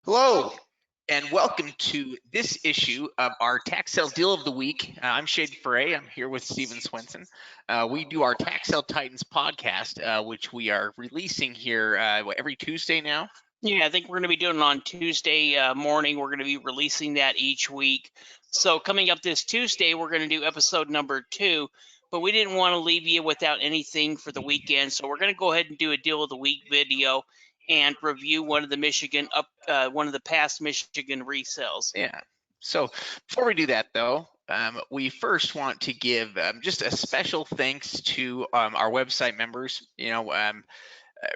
Hello, and welcome to this issue of our tax sale deal of the week. I'm Shade Ferre. I'm here with Stephen Swenson. We do our Tax Sale Titans podcast, which we are releasing here every Tuesday now. Yeah, I think we're going to be doing it on Tuesday morning. We're going to be releasing that each week. So coming up this Tuesday, we're going to do episode number 2. But we didn't want to leave you without anything for the weekend, so we're going to go ahead and do a deal of the week video and review one of the past Michigan resales. Yeah. So before we do that, though, we first want to give just a special thanks to our website members.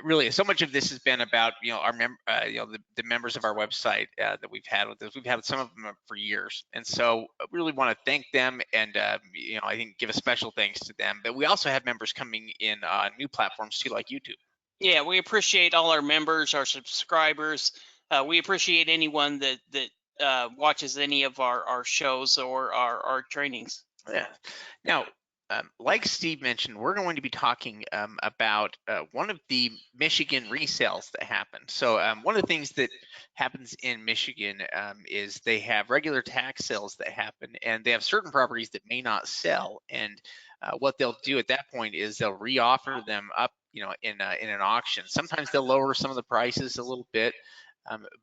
Really, so much of this has been about our the members of our website that we've had with us. We've had some of them for years, and so I really want to thank them, and I think give a special thanks to them. But we also have members coming in on new platforms too, like YouTube. Yeah, we appreciate all our members, our subscribers. We appreciate anyone that watches any of our shows or our trainings. Yeah. Now, like Steve mentioned, we're going to be talking about one of the Michigan resales that happened. So one of the things that happens in Michigan is they have regular tax sales that happen, and they have certain properties that may not sell. And what they'll do at that point is they'll reoffer them up, in an auction. Sometimes they'll lower some of the prices a little bit.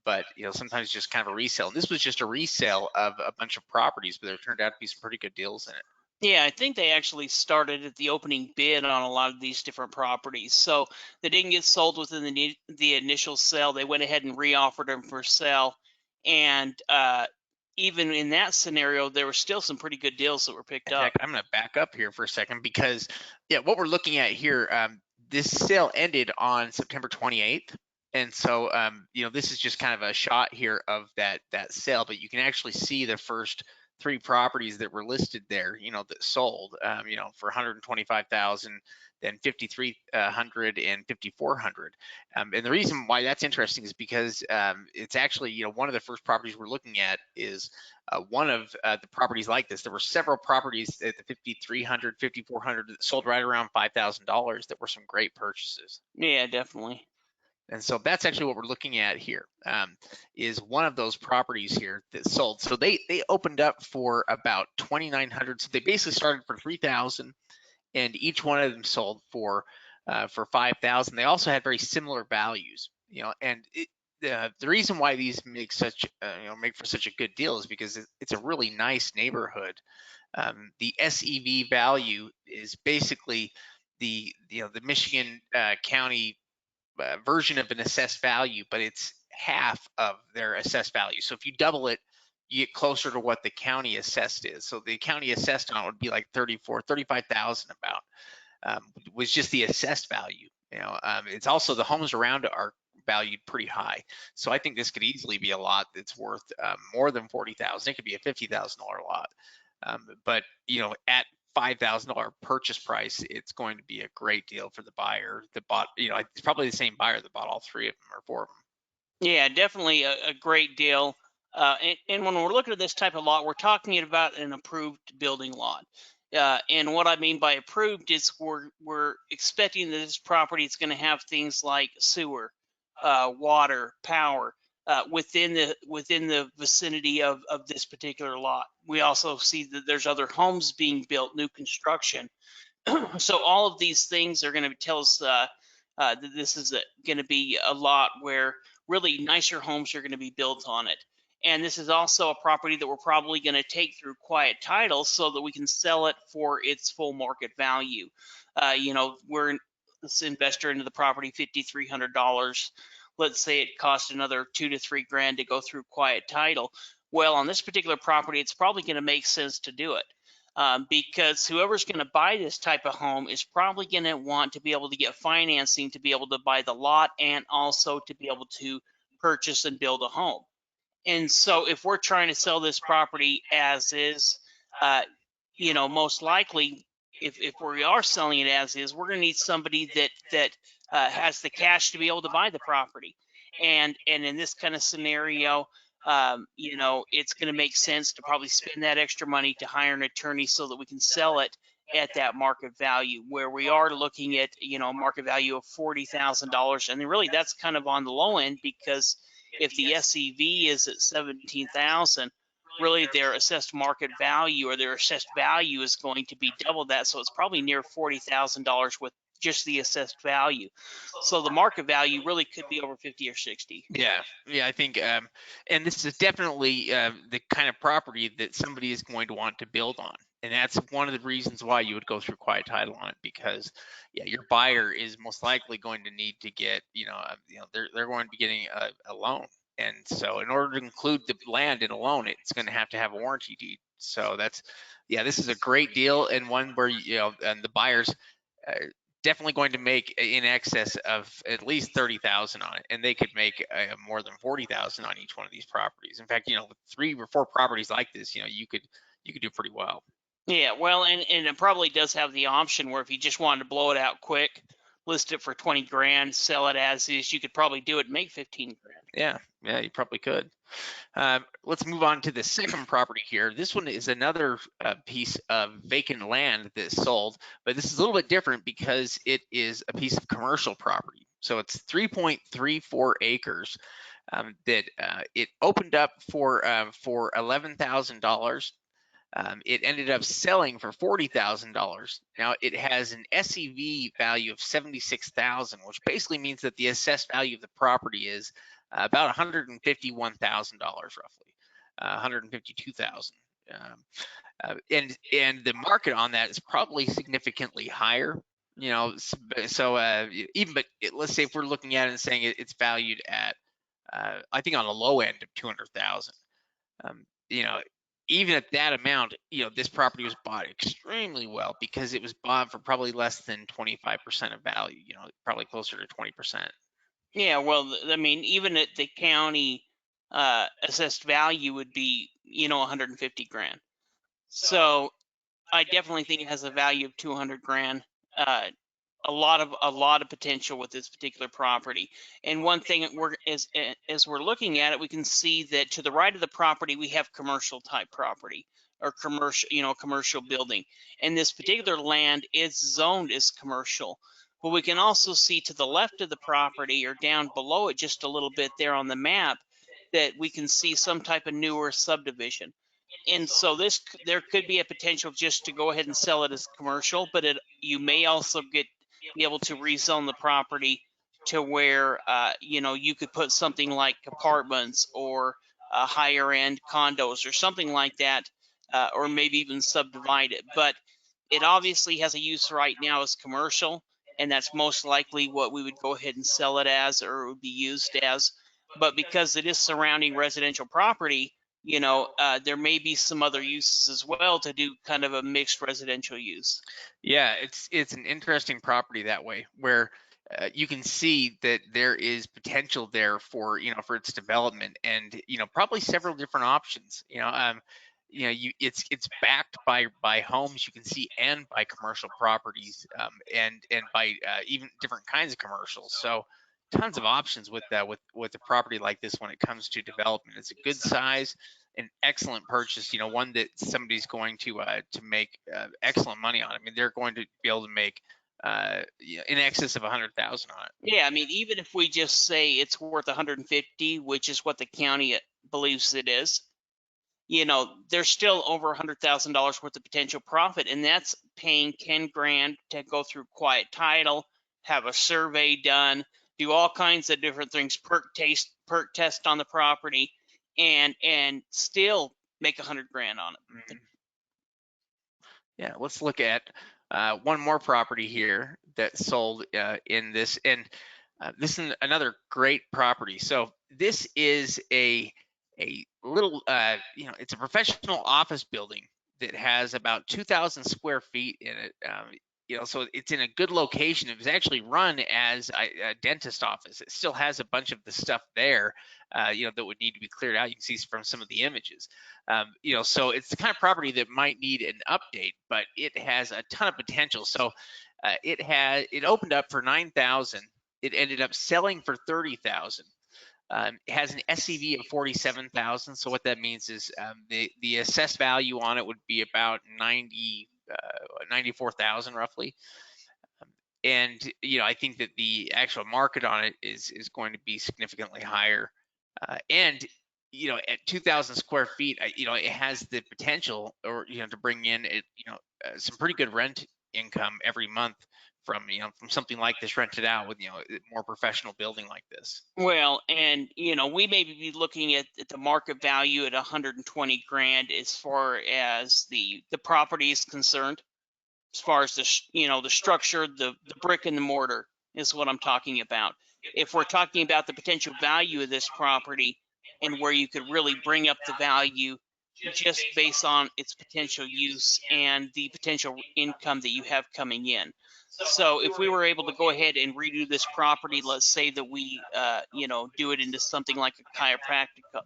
But sometimes just kind of a resale. This was just a resale of a bunch of properties, but there turned out to be some pretty good deals in it. Yeah, I think they actually started at the opening bid on a lot of these different properties. So they didn't get sold within the initial sale. They went ahead and reoffered them for sale. And even in that scenario, there were still some pretty good deals that were picked up. I'm going to back up here for a second because, what we're looking at here, this sale ended on September 28th. And so, this is just kind of a shot here of that sale, but you can actually see the first 3 properties that were listed there, that sold, for $125,000, then $5,300 and $5,400. And the reason why that's interesting is because it's actually, one of the first properties we're looking at is one of the properties like this. There were several properties at the $5,300, $5,400 that sold right around $5,000 that were some great purchases. Yeah, definitely. And so that's actually what we're looking at here, is one of those properties here that sold. So they opened up for about $2,900. So they basically started for $3,000, and each one of them sold for $5,000. They also had very similar values, and the reason why these make for such a good deal is because it's a really nice neighborhood. The SEV value is basically the Michigan County version of an assessed value, but it's half of their assessed value. So if you double it, you get closer to what the county assessed is. So the county assessed on it would be like $35,000 about, was just the assessed value. It's also the homes around it are valued pretty high. So I think this could easily be a lot that's worth more than $40,000. It could be a $50,000 lot. But at $5,000 purchase price, it's going to be a great deal for the buyer that bought, it's probably the same buyer that bought all 3 of them or 4 of them. Yeah, definitely a great deal. And when we're looking at this type of lot, we're talking about an approved building lot. And what I mean by approved is we're expecting that this property is going to have things like sewer, water, power, within the vicinity of this particular lot. We also see that there's other homes being built, new construction. So all of these things are going to tell us that this is going to be a lot where really nicer homes are going to be built on it. And this is also a property that we're probably going to take through quiet title so that we can sell it for its full market value. We're this investor into the property $5,300. Let's say it cost another $2 to $3 grand to go through quiet title. Well, on this particular property, it's probably going to make sense to do it because whoever's going to buy this type of home is probably going to want to be able to get financing to be able to buy the lot and also to be able to purchase and build a home. And so if we're trying to sell this property as is, most likely, if we are selling it as is, we're going to need somebody that has the cash to be able to buy the property. And in this kind of scenario, it's going to make sense to probably spend that extra money to hire an attorney so that we can sell it at that market value, where we are looking at, a market value of $40,000. And really that's kind of on the low end, because if the SEV is at 17,000, really their assessed market value or their assessed value is going to be double that. So it's probably near $40,000 with just the assessed value. So the market value really could be over 50 or 60. Yeah, I think, and this is definitely the kind of property that somebody is going to want to build on, and that's one of the reasons why you would go through quiet title on it, because yeah, your buyer is most likely going to need to get, they're going to be getting a loan, and so in order to include the land in a loan, it's going to have a warranty deed. So that's, yeah, this is a great deal, and one where and the buyers definitely going to make in excess of at least 30,000 on it, and they could make more than 40,000 on each one of these properties. In fact, with 3 or 4 properties like this, you could do pretty well. Yeah, well, and it probably does have the option where if you just wanted to blow it out quick, list it for 20 grand, sell it as is, you could probably do it and make 15 grand. Yeah, you probably could. Let's move on to the second property here. This one is another piece of vacant land that sold, but this is a little bit different because it is a piece of commercial property. So it's 3.34 acres that it opened up for $11,000. It ended up selling for $40,000. Now it has an SEV value of $76,000, which basically means that the assessed value of the property is about $151,000 roughly, $152,000. And the market on that is probably significantly higher. Let's say if we're looking at it and saying it's valued at, I think on a low end of 200,000. Even at that amount, this property was bought extremely well because it was bought for probably less than 25% of value. Probably closer to 20%. Yeah, well, I mean, even at the county assessed value would be, 150 grand. So I definitely think it has a value of 200 grand. A lot of potential with this particular property. And one thing as we're looking at it, we can see that to the right of the property we have commercial type property or commercial building, and this particular land is zoned as commercial. But we can also see to the left of the property or down below it just a little bit there on the map that we can see some type of newer subdivision. And so there could be a potential just to go ahead and sell it as commercial, but you may also be able to rezone the property to where you could put something like apartments or higher end condos or something like that, or maybe even subdivide it. But it obviously has a use right now as commercial, and that's most likely what we would go ahead and sell it as, or it would be used as. But because it is surrounding residential property, there may be some other uses as well to do kind of a mixed residential use. Yeah, it's an interesting property that way, where you can see that there is potential there for for its development, and probably several different options. It's backed by homes, you can see, and by commercial properties, and by even different kinds of commercials. So tons of options with a property like this when it comes to development. It's a good size, an excellent purchase, one that somebody's going to make excellent money on. I mean, they're going to be able to make in excess of 100,000 on it. Yeah, I mean, even if we just say it's worth 150, which is what the county believes it is, there's still over $100,000 worth of potential profit, and that's paying 10 grand to go through quiet title, have a survey done, do all kinds of different things, perk test on the property, and still make 100 grand on it. Mm-hmm. Yeah, let's look at one more property here that sold in this, and this is another great property. So this is a little, it's a professional office building that has about 2,000 square feet in it. So it's in a good location. It was actually run as a dentist office. It still has a bunch of the stuff there, that would need to be cleared out. You can see from some of the images. So it's the kind of property that might need an update, but it has a ton of potential. So it opened up for 9,000. It ended up selling for 30,000. It has an SEV of 47,000. So what that means is the assessed value on it would be about 94,000 roughly. And I think that the actual market on it is going to be significantly higher. And at 2,000 square feet, it has the potential, or to bring in some pretty good rent income every month from from something like this rented out with a more professional building like this. Well, and we may be looking at the market value at 120 grand as far as the property is concerned. As far as the structure, the brick and the mortar is what I'm talking about. If we're talking about the potential value of this property and where you could really bring up the value just based on its potential use and the potential income that you have coming in. So if we were able to go ahead and redo this property, let's say that we, do it into something like a chiropractor,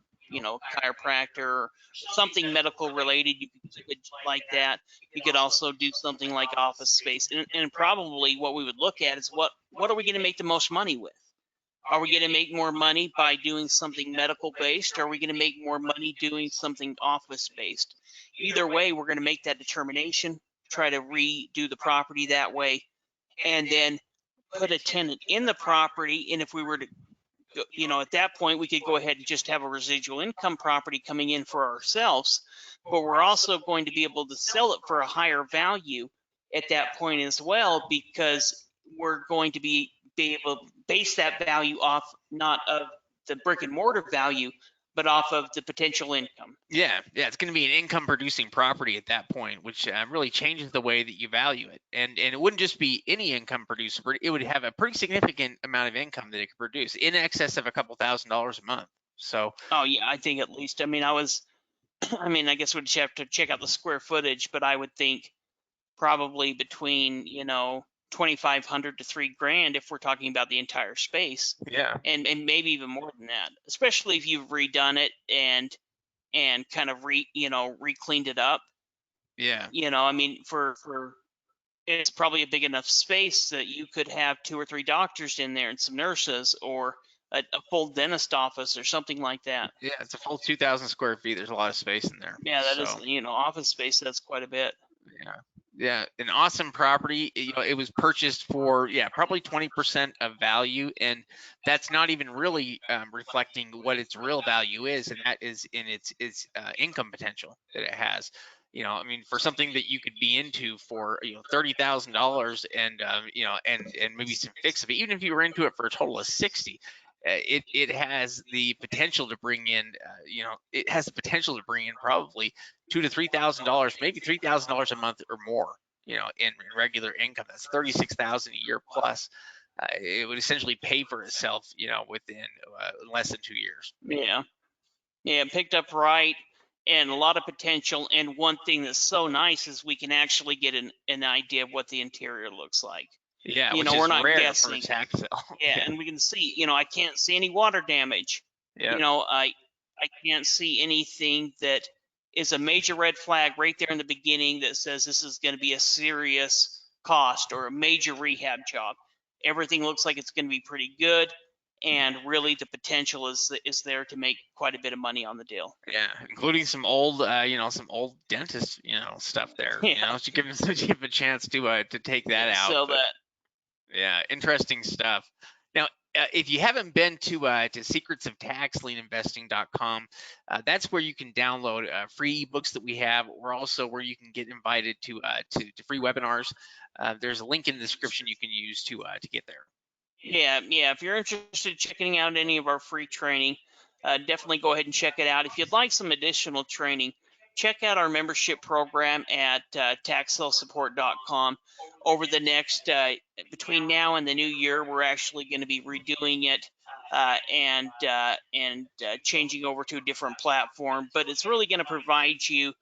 or something medical related, you could keep it like that. You could also do something like office space, and probably what we would look at is what are we going to make the most money with? Are we going to make more money by doing something medical based? Or are we going to make more money doing something office based? Either way, we're going to make that determination, try to redo the property that way, and then put a tenant in the property. And if we were to, at that point, we could go ahead and just have a residual income property coming in for ourselves. But we're also going to be able to sell it for a higher value at that point as well, because we're going to be able to base that value off not of the brick and mortar value, but off of the potential income. Yeah, it's going to be an income producing property at that point, which really changes the way that you value it. And it wouldn't just be any income producer, but it would have a pretty significant amount of income that it could produce, in excess of a couple $1,000s a month. So, oh yeah, I think at least. I mean, I guess we'd have to check out the square footage, but I would think probably between 2,500 to $3,000 if we're talking about the entire space. yeah, and maybe even more than that, especially if you've redone it and kind of re-cleaned it up. yeah, I mean, for it's probably a big enough space that you could have 2 or 3 doctors in there and some nurses, or a full dentist office or something like that. yeah. It's a full 2,000 square feet. There's a lot of space in there. Yeah, that is, So, office space. That's quite a bit. yeah, an awesome property. It was purchased for probably 20% of value, and that's not even really reflecting what its real value is, and that is in its income potential that it has. I mean, for something that you could be into for $30,000 and and maybe some fix of it, even if you were into it for a total of 60. It has the potential to bring in, it has the potential to bring in probably $2,000 to $3,000, maybe $3,000 a month or more, in regular income. That's $36,000 a year plus. It would essentially pay for itself, within less than 2 years. Yeah, picked up right, and a lot of potential. And one thing that's so nice is we can actually get an idea of what the interior looks like. Yeah, which we're is not rare guessing. for a tax sale. Yeah, and we can see, I can't see any water damage. Yeah. I can't see anything that is a major red flag right there in the beginning that says this is going to be a serious cost or a major rehab job. Everything looks like it's going to be pretty good, and really the potential is there to make quite a bit of money on the deal. Yeah, including some old, some old dentist, stuff there. Yeah. To give him a chance to take that out. Sell that. Yeah, interesting stuff. Now, if you haven't been to secretsoftaxlieninvesting.com, that's where you can download free ebooks that we have. We're also where you can get invited to free webinars. There's a link in the description you can use to get there. Yeah. If you're interested in checking out any of our free training, definitely go ahead and check it out. If you'd like some additional training, check out our membership program at taxsalesupport.com. Over the next, between now and the new year, we're actually going to be redoing it and changing over to a different platform. But it's really going to provide you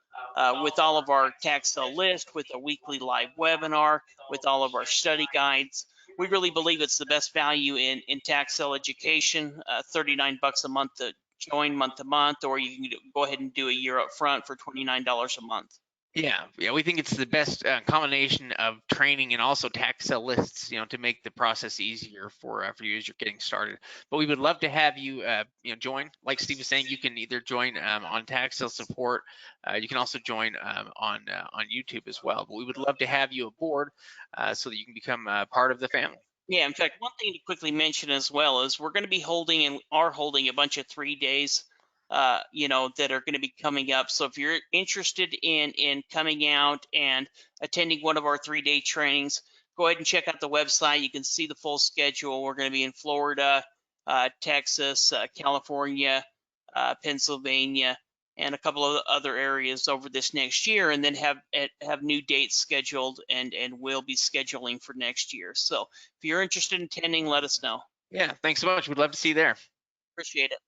with all of our tax sale list, with a weekly live webinar, with all of our study guides. We really believe it's the best value in tax sale education. $39 a month to join month to month, or you can go ahead and do a year up front for $29 a month. Yeah, we think it's the best combination of training and also tax sale lists, to make the process easier for you as you're getting started. But we would love to have you, join. Like Steve was saying, you can either join on Tax Sale Support. You can also join on YouTube as well. But we would love to have you aboard so that you can become part of the family. Yeah, in fact, one thing to quickly mention as well is we're going to be holding and are holding a bunch of 3 days, that are going to be coming up. So if you're interested in coming out and attending one of our 3-day trainings, go ahead and check out the website. You can see the full schedule. We're going to be in Florida, Texas, California, Pennsylvania, and a couple of other areas over this next year, and then have new dates scheduled, and we'll be scheduling for next year. So if you're interested in attending, let us know. Yeah, thanks so much. We'd love to see you there. Appreciate it.